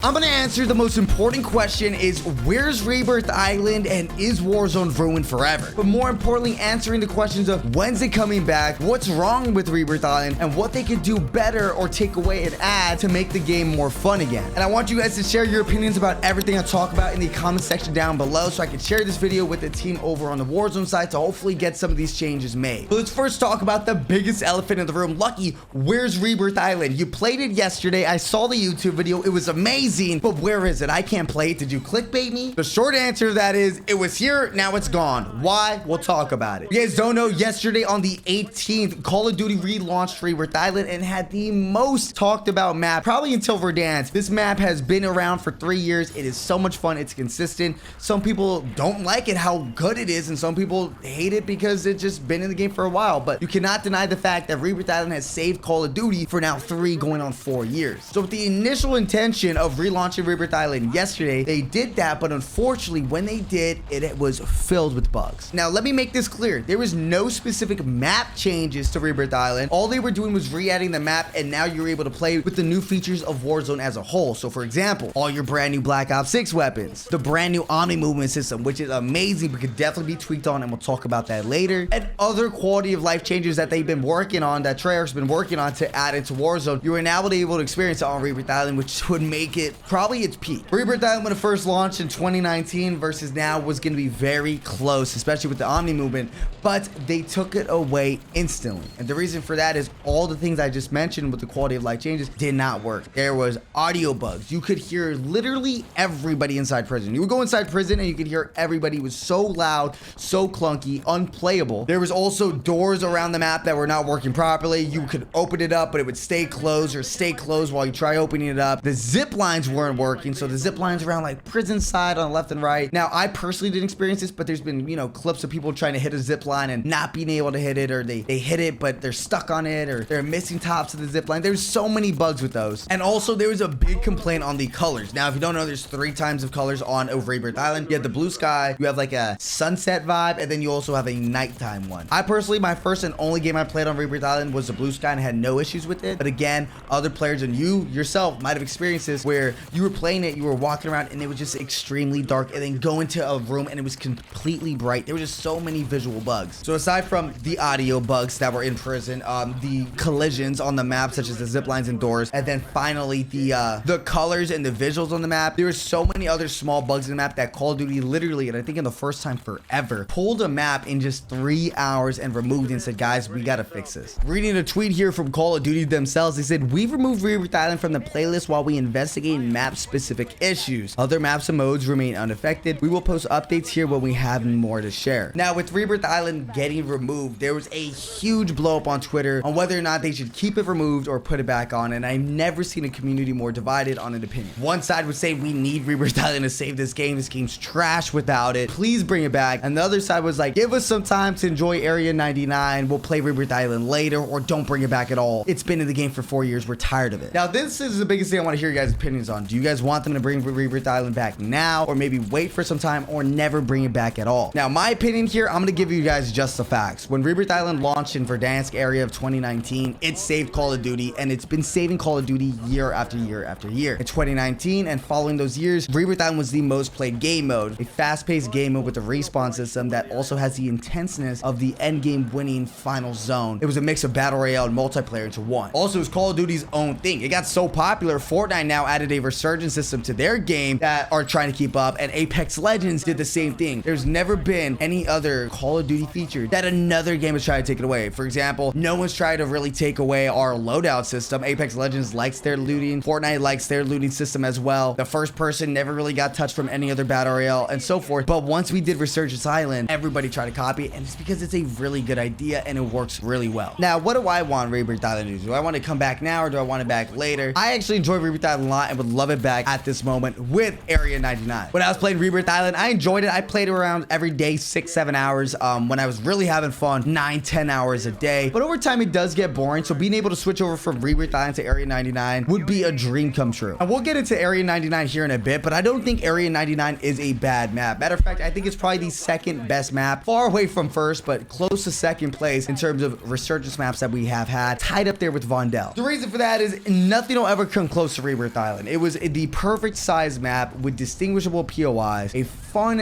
I'm gonna answer the most important question is where's Rebirth Island and is Warzone ruined forever? But more importantly, answering the questions of when's it coming back, what's wrong with Rebirth Island, and what they could do better or take away and add to make the game more fun again. And I want you guys to share your opinions about everything I talk about in the comment section down below so I can share this video with the team over on the Warzone side to hopefully get some of these changes made. But let's first talk about the biggest elephant in the room. Lucky, where's Rebirth Island? You played it yesterday. I saw the YouTube video. It was amazing. But where is it? I can't play it. Did you clickbait me? The short answer to that is it was here, now it's gone. Why? We'll talk about it. You guys don't know, yesterday on the 18th, Call of Duty relaunched Rebirth Island and had the most talked about map probably until Verdansk. This map has been around for 3 years. It is so much fun. It's consistent. Some people don't like it how good it is, and some people hate it because it's just been in the game for a while. But you cannot deny the fact that Rebirth Island has saved Call of Duty for now 3 going on 4 years. So with the initial intention of relaunching Rebirth Island yesterday, they did that, but unfortunately when they did, it was filled with bugs. Now let me make this clear, there was no specific map changes to Rebirth Island. All they were doing was re-adding the map, and now you're able to play with the new features of Warzone as a whole. So for example, all your brand new Black Ops 6 weapons, the brand new Omni movement system, which is amazing but could definitely be tweaked on, and we'll talk about that later, and other quality of life changes that they've been working on, that Treyarch's been working on to add into Warzone. You are now able to experience it on Rebirth Island, which would make it probably its peak. Rebirth Island, when it first launched in 2019 versus now, was going to be very close, especially with the Omni movement, but they took it away instantly. And the reason for that is all the things I just mentioned with the quality of life changes did not work. There was audio bugs. You could hear literally everybody inside prison. You would go inside prison and you could hear everybody. It was so loud, so clunky, unplayable. There was also doors around the map that were not working properly. You could open it up, but it would stay closed, or stay closed while you try opening it up. The zip lines weren't working, so the zip lines around like prison side on the left and right. Now I personally didn't experience this, but there's been, you know, clips of people trying to hit a zip line and not being able to hit it, or they hit it but they're stuck on it, or they're missing tops of the zip line. There's so many bugs with those. And also there was a big complaint on the colors. Now if you don't know, there's 3 types of colors on Rebirth Island. You have the blue sky, you have like a sunset vibe, and then you also have a nighttime one. I personally, my first and only game I played on Rebirth Island was the blue sky, and I had no issues with it. But again, other players and you yourself might have experienced this, where you were playing it, you were walking around and it was just extremely dark, and then go into a room and it was completely bright. There were just so many visual bugs. So aside from the audio bugs that were in prison, the collisions on the map, such as the zip lines and doors, and then finally the colors and the visuals on the map, there were so many other small bugs in the map that Call of Duty literally, and I think in the first time forever, pulled a map in just 3 hours and removed it and said, guys, we gotta fix this. Reading a tweet here from Call of Duty themselves, they said, we've removed Rebirth Island from the playlist while we investigate map specific issues. Other maps and modes remain unaffected. We will post updates here when we have more to share. Now with Rebirth Island getting removed, there was a huge blow up on Twitter on whether or not they should keep it removed or put it back on, and I've never seen a community more divided on an opinion. One side would say we need Rebirth Island to save this game. This game's trash without it. Please bring it back. And the other side was like, give us some time to enjoy Area 99. We'll play Rebirth Island later, or don't bring it back at all. It's been in the game for 4 years. We're tired of it. Now this is the biggest thing I want to hear you guys' opinions on. Do you guys want them to bring Rebirth Island back now, or maybe wait for some time, or never bring it back at all? Now my opinion here, I'm gonna give you guys just the facts. When Rebirth Island launched in Verdansk area of 2019, it saved Call of Duty, and it's been saving Call of Duty year after year after year. In 2019 and following those years, Rebirth Island was the most played game mode, a fast-paced game mode with a respawn system that also has the intenseness of the end game winning final zone. It was a mix of battle royale and multiplayer into one. Also, it's Call of Duty's own thing. It got so popular, Fortnite now added a resurgence system to their game that are trying to keep up, and Apex Legends did the same thing. There's never been any other Call of Duty feature that another game has tried to take it away. For example, no one's tried to really take away our loadout system. Apex Legends likes their looting. Fortnite likes their looting system as well. The first person never really got touched from any other battle royale, and so forth. But once we did Resurgence Island, everybody tried to copy it, and it's because it's a really good idea and it works really well. Now, what do I want Rebirth Island to do? Do I want to come back now, or do I want it back later? I actually enjoy Rebirth Island a lot and would love it back at this moment with Area 99. When I was playing Rebirth Island, I enjoyed it. I played it around every day, 6-7 hours. When I was really having fun, 9-10 hours a day. But over time, it does get boring. So being able to switch over from Rebirth Island to Area 99 would be a dream come true. And we'll get into Area 99 here in a bit, but I don't think Area 99 is a bad map. Matter of fact, I think it's probably the second best map, far away from first, but close to second place in terms of resurgence maps that we have had, tied up there with Vondel. The reason for that is nothing will ever come close to Rebirth Island. It was the perfect size map with distinguishable POIs, a fun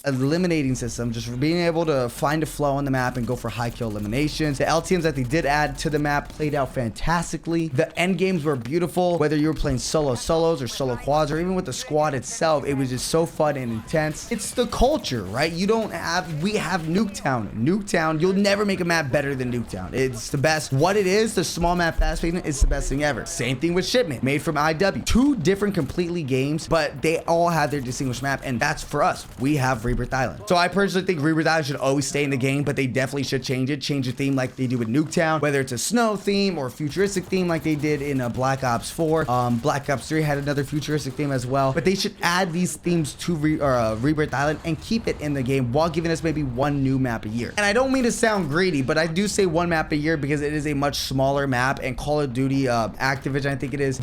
eliminating system, just being able to find a flow on the map and go for high kill eliminations. The LTMs that they did add to the map played out fantastically. The end games were beautiful, whether you were playing solos or solo quads, or even with the squad itself. It was just so fun and intense. It's the culture, right? We have Nuketown. You'll never make a map better than Nuketown. It's the best. What it is, the small map fast paced, it's the best thing ever. Same thing with Shipment, made from IW. Two different completely games, but they all have their distinguished map, and that's for us. We have Rebirth Island. So I personally think Rebirth Island should always stay in the game, but they definitely should change the theme like they do with Nuketown, whether it's a snow theme or a futuristic theme like they did in Black Ops 4. Black Ops 3 had another futuristic theme as well, but they should add these themes to Rebirth Island and keep it in the game while giving us maybe one new map a year. And I don't mean to sound greedy, but I do say one map a year because it is a much smaller map, and Call of Duty Activision, I think it is,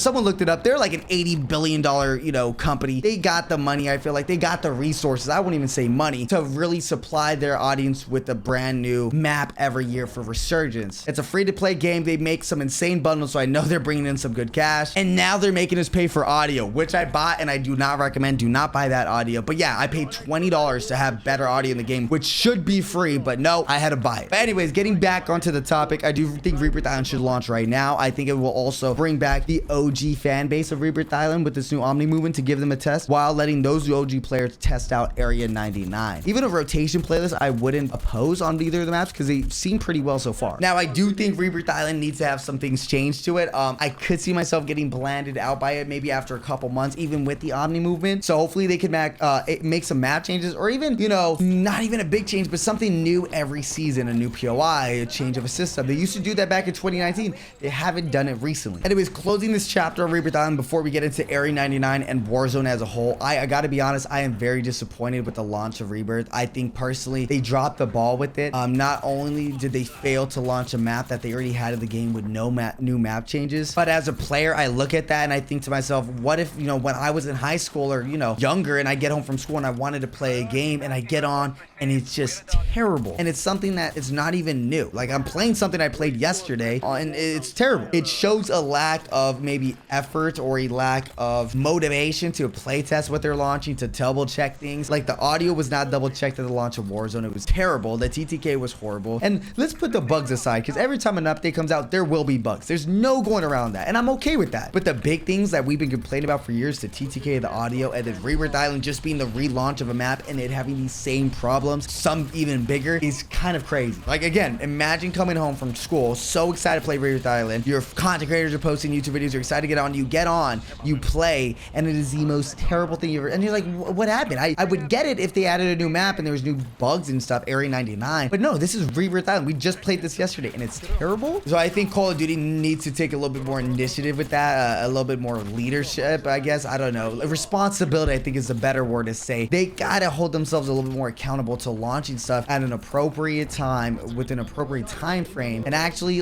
someone looked it up, they're like an $80 billion company. They got the money. I feel like they got the resources, I wouldn't even say money, to really supply their audience with a brand new map every year for Resurgence. It's a free-to-play game. They make some insane bundles, so I know they're bringing in some good cash, and now they're making us pay for audio, which I bought, and I do not recommend. Do not buy that audio. But yeah, I paid $20 to have better audio in the game, which should be free, but no, I had to buy it. But anyways, getting back onto the topic, I do think Rebirth Island should launch right now. I think it will also bring back the OG fan base of Rebirth Island with this new Omni movement to give them a test, while letting those OG players test out Area 99. Even a rotation playlist I wouldn't oppose on either of the maps because they seem pretty well so far. Now, I do think Rebirth Island needs to have some things changed to it. I could see myself getting blanded out by it maybe after a couple months, even with the Omni movement. So hopefully they could make some map changes, or even, not even a big change, but something new every season, a new POI, a change of a system. They used to do that back in 2019. They haven't done it recently. Anyways, closing this chapter of Rebirth Island before we get into Area 99 and Warzone as a whole, I gotta be honest, I am very disappointed with the launch of Rebirth. I think personally they dropped the ball with it. Not only did they fail to launch a map that they already had in the game with no new map changes, but as a player, I look at that and I think to myself, what if, when I was in high school or, younger, and I get home from school and I wanted to play a game and I get on and it's just terrible. And it's something that is not even new. Like, I'm playing something I played yesterday and it's terrible. It shows a lack of maybe effort or a lack of motivation to play test what they're launching, to double check things. Like, the audio was not double checked at the launch of Warzone. It was terrible. The TTK was horrible. And let's put the bugs aside, because every time an update comes out, there will be bugs. There's no going around that. And I'm okay with that. But the big things that we've been complaining about for years, the TTK, the audio, and then Rebirth Island just being the relaunch of a map and it having these same problems, some even bigger, is kind of crazy. Like, again, imagine coming home from school, so excited to play Rebirth Island. Your content creators are posting YouTube videos, you're excited to get on, you play, and it is the most terrible thing you ever, and you're like, what happened? I would get it if they added a new map and there was new bugs and stuff, Area 99, but no, this is Rebirth Island. We just played this yesterday and it's terrible. So I think Call of Duty needs to take a little bit more initiative with that, a little bit more leadership, I guess. I don't know. Responsibility, I think, is a better word to say. They gotta hold themselves a little bit more accountable to launching stuff at an appropriate time with an appropriate time frame and actually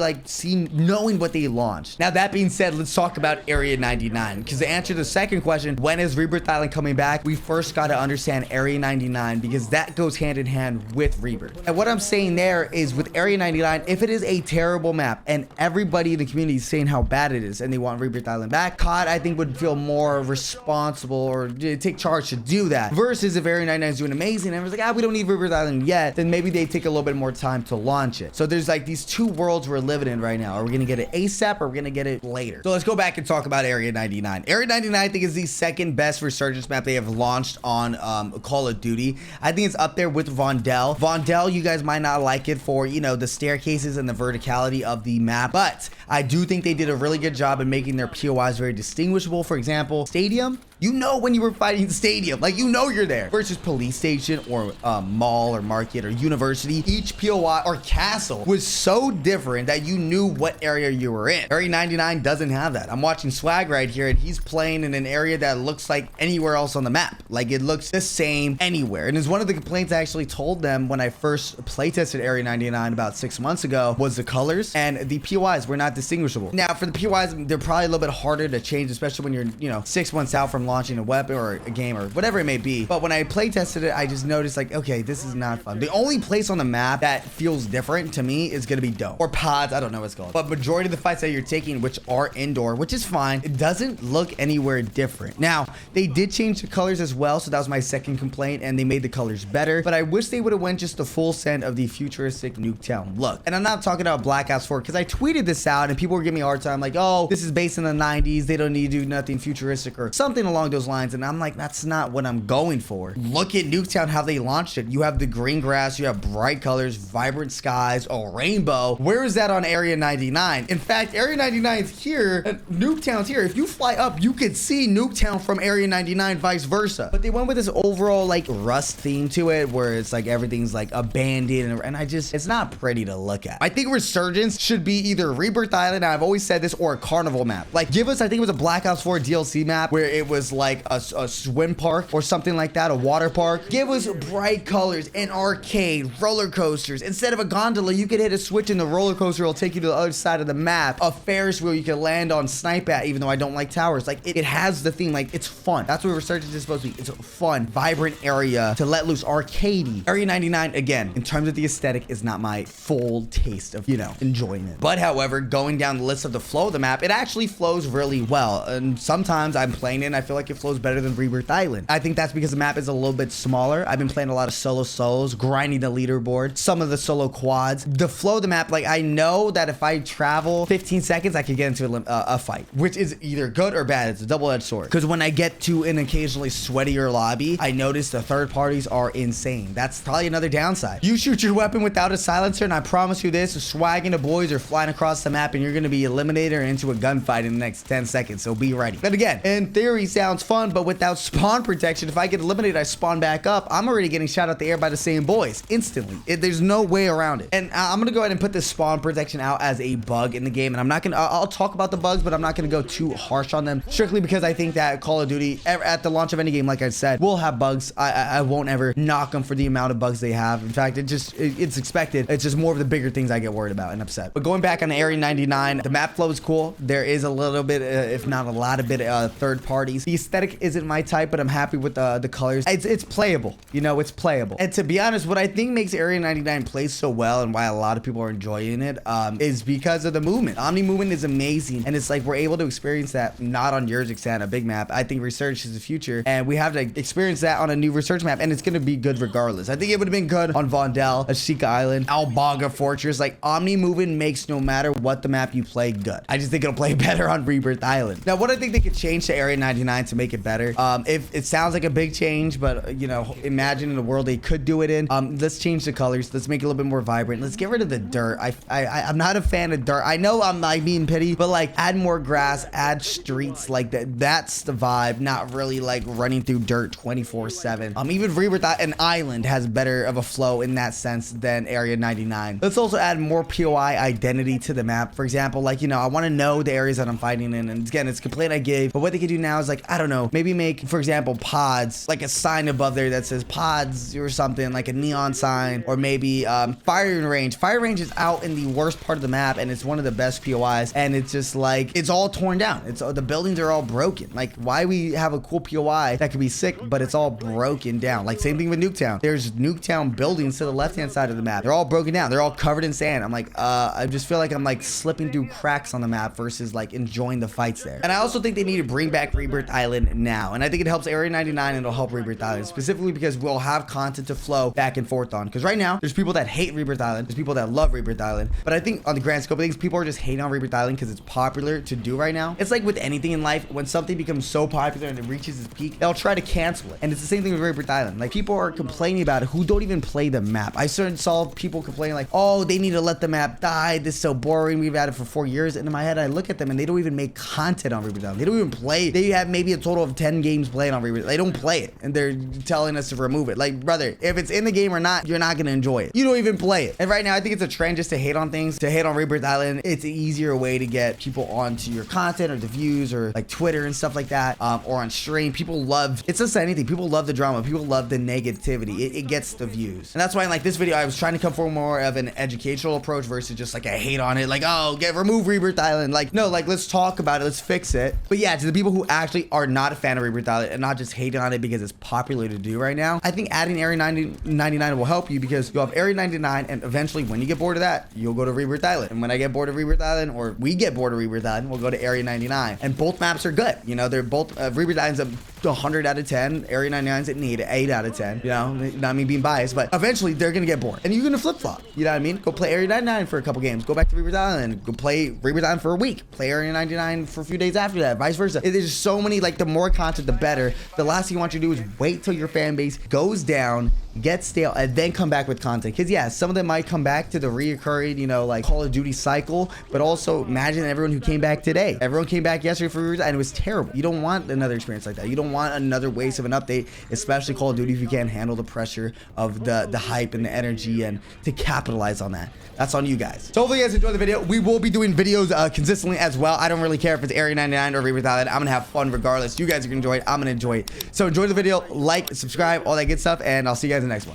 knowing what they launched. Now, that being said, let's talk about Area 99, because to answer the second question, when is Rebirth Island coming back, we first got to understand Area 99, because that goes hand in hand with Rebirth. And what I'm saying there is, with Area 99, if it is a terrible map and everybody in the community is saying how bad it is and they want Rebirth Island back, COD, I think, would feel more responsible or take charge to do that, versus if Area 99 is doing amazing and everyone's like, we don't need Rebirth Island yet, then maybe they take a little bit more time to launch it. So there's like these two worlds we're living in right now. Are we gonna get it ASAP or are we gonna get it later? So let's go back and talk about Area 99. Area 99, I think, is the second best Resurgence map they have launched on Call of Duty. I think it's up there with Vondel. Vondel, you guys might not like it for, the staircases and the verticality of the map, but I do think they did a really good job in making their POIs very distinguishable. For example, Stadium, when you were fighting Stadium, you're there, versus police station or mall or market or university. Each POI or castle was so different that you knew what area you were in. Area 99 doesn't have that. I'm watching Swag right here and he's playing in an area that looks like anywhere else on the map. Like, it looks the same anywhere. And it's one of the complaints I actually told them when I first playtested Area 99 about 6 months ago, was the colors and the POIs were not distinguishable. Now, for the POIs, they're probably a little bit harder to change, especially when you're 6 months out from when launching a weapon or a game or whatever it may be. But when I play tested it, I just noticed like, okay, this is not fun. The only place on the map that feels different to me is going to be dome or pods. I don't know what it's called, but majority of the fights that you're taking, which are indoor, which is fine, it doesn't look anywhere different. Now, they did change the colors as well. So that was my second complaint, and they made the colors better, but I wish they would have went just the full send of the futuristic Nuketown look. And I'm not talking about Black Ops 4 because I tweeted this out and people were giving me a hard time like, oh, this is based in the 90s. They don't need to do nothing futuristic or something along those lines. And I'm like, that's not what I'm going for. Look at Nuketown, how they launched it. You have the green grass, you have bright colors, vibrant skies, a rainbow. Where is that on Area 99? In fact, Area 99 is here, Nuketown's here. If you fly up, you could see Nuketown from Area 99, vice versa. But they went with this overall like Rust theme to it, where it's like everything's like abandoned, and it's not pretty to look at. I think Resurgence should be either Rebirth Island, I've always said this, or a carnival map. Like give us, I think it was a Black Ops 4 DLC map where it was like a swim park or something like that, a water park. Give us bright colors, an arcade, roller coasters. Instead of a gondola, you could hit a switch and the roller coaster will take you to the other side of the map. A Ferris wheel you can land on, snipe at, even though I don't like towers. Like it has the theme, like it's fun. That's what Resurgence is supposed to be. It's a fun, vibrant area to let loose, arcadey. Area 99, again, in terms of the aesthetic, is not my full taste of, you know, enjoyment. But however, going down the list of the flow of the map, it actually flows really well. And sometimes I'm playing it and I feel like it flows better than Rebirth Island. I think that's because the map is a little bit smaller. I've been playing a lot of solos, grinding the leaderboard, some of the solo quads. The flow of the map, like I know that if I travel 15 seconds, I could get into a fight, which is either good or bad. It's a double-edged sword. Because when I get to an occasionally sweatier lobby, I notice the third parties are insane. That's probably another downside. You shoot your weapon without a silencer, and I promise you this, swagging the boys are flying across the map and you're going to be eliminated or into a gunfight in the next 10 seconds. So be ready. But again, in theory, sounds fun, but without spawn protection, if I get eliminated, I spawn back up. I'm already getting shot out the air by the same boys instantly. There's no way around it. And I'm going to go ahead and put this spawn protection out as a bug in the game. And I'm not going to, I'll talk about the bugs, but I'm not going to go too harsh on them, strictly because I think that Call of Duty, at the launch of any game, like I said, will have bugs. I won't ever knock them for the amount of bugs they have. In fact, it's expected. It's just more of the bigger things I get worried about and upset. But going back on Area 99, the map flow is cool. There is a little bit, if not a lot of third parties. The aesthetic isn't my type, but I'm happy with the colors. It's playable. You know, it's playable. And to be honest, what I think makes Area 99 play so well and why a lot of people are enjoying it is because of the movement. Omni movement is amazing, and it's like we're able to experience that not on yours extent, a big map. I think Research is the future, and we have to experience that on a new Research map, and it's going to be good regardless. I think it would have been good on Vondel, Ashika Island, Albaga Fortress. Like Omni movement makes no matter what the map you play good. I just think it'll play better on Rebirth Island. Now, what I think they could change to Area 99 to make it better, if it sounds like a big change, but you know, imagine in a world they could do it in. Let's change the colors. Let's make it a little bit more vibrant. Let's get rid of the dirt. I'm not a fan of dirt. I know I'm like being pity, but like add more grass, add streets like that. That's the vibe. Not really like running through dirt 24/7. Even Rebirth and Island has better of a flow in that sense than Area 99. Let's also add more POI identity to the map. For example, like, you know, I want to know the areas that I'm fighting in, and again, it's a complaint I gave, but what they could do now is like, I don't know, maybe make, for example, pods, like a sign above there that says pods or something, like a neon sign, or maybe firing range. Fire range is out in the worst part of the map, and it's one of the best POIs, and it's just like, it's all torn down. It's the buildings are all broken. Like, why we have a cool POI that could be sick, but it's all broken down. Like, same thing with Nuketown. There's Nuketown buildings to the left-hand side of the map. They're all broken down. They're all covered in sand. I'm like, I just feel like I'm like slipping through cracks on the map versus like enjoying the fights there. And I also think they need to bring back Rebirth Island now. And I think it helps Area 99 and it'll help Rebirth Island, specifically because we'll have content to flow back and forth on. Because right now, there's people that hate Rebirth Island. There's people that love Rebirth Island. But I think on the grand scope of things, people are just hating on Rebirth Island because it's popular to do right now. It's like with anything in life, when something becomes so popular and it reaches its peak, they'll try to cancel it. And it's the same thing with Rebirth Island. Like, people are complaining about it who don't even play the map. I saw people complaining like, oh, they need to let the map die. This is so boring. We've had it for 4 years. And in my head, I look at them and they don't even make content on Rebirth Island. They don't even play. They have maybe a total of 10 games played on Rebirth. They don't play it. And they're telling us to remove it. Like, brother, if it's in the game or not, you're not going to enjoy it. You don't even play it. And right now, I think it's a trend just to hate on things, to hate on Rebirth Island. It's an easier way to get people onto your content or the views or like Twitter and stuff like that, or on stream. People love, it's just anything. People love the drama. People love the negativity. It gets the views. And that's why in like this video, I was trying to come for more of an educational approach versus just like a hate on it. Like, oh, remove Rebirth Island. Like, no, like, let's talk about it. Let's fix it. But yeah, to the people who actually are not a fan of Rebirth Island and not just hating on it because it's popular to do right now, I think adding Area 99 will help you, because you'll have Area 99, and eventually when you get bored of that, you'll go to Rebirth Island. And when I get bored of Rebirth Island, or we get bored of Rebirth Island, we'll go to Area 99. And both maps are good. You know, they're both, Rebirth Island's a 100 out of 10. Area 99's at need 8 out of 10. You know, not me being biased, but eventually they're gonna get bored and you're gonna flip-flop. You know what I mean? Go play Area 99 for a couple games, go back to Rebirth Island, go play Rebirth Island for a week, play Area 99 for a few days after that, vice versa. There's so many, like, the more content the better. The last thing you want you to do is wait till your fan base goes down, get stale, and then come back with content. Because yeah, some of them might come back to the reoccurring, you know, like Call of Duty cycle, but also imagine everyone who came back today. Everyone came back yesterday for Rebirth and it was terrible. You don't want another experience like that. You don't want another waste of an update, especially Call of Duty, if you can't handle the pressure of the hype and the energy, and to capitalize on that. That's on you guys. So hopefully you guys enjoyed the video. We will be doing videos consistently as well. I don't really care if it's Area 99 or Rebirth Island. I'm gonna have fun regardless. You guys are gonna enjoy it. I'm gonna enjoy it. So enjoy the video, like, subscribe, all that good stuff, and I'll see you guys in the next one.